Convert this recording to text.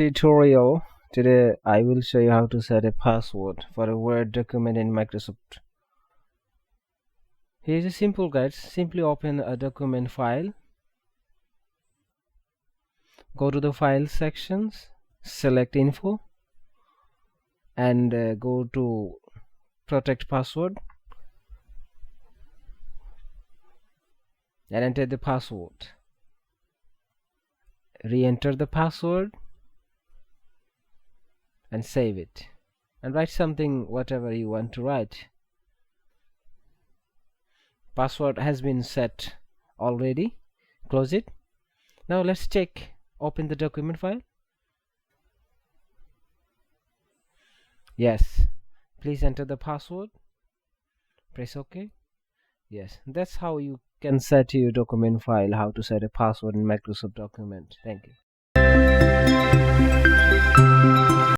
tutorial. Today I will show you how to set a password for a Word document in Microsoft. Here's a simple guide. Simply open a document file, go to the file sections, select info, and go to protect password and enter the password. Re-enter the password and save it, and write something, whatever you want to write. Password has been set already. Close it. Now let's check. Open the document file. Yes, please enter the password. Press OK. Yes, that's how you can set your document file, how to set a password in Microsoft document. Thank you.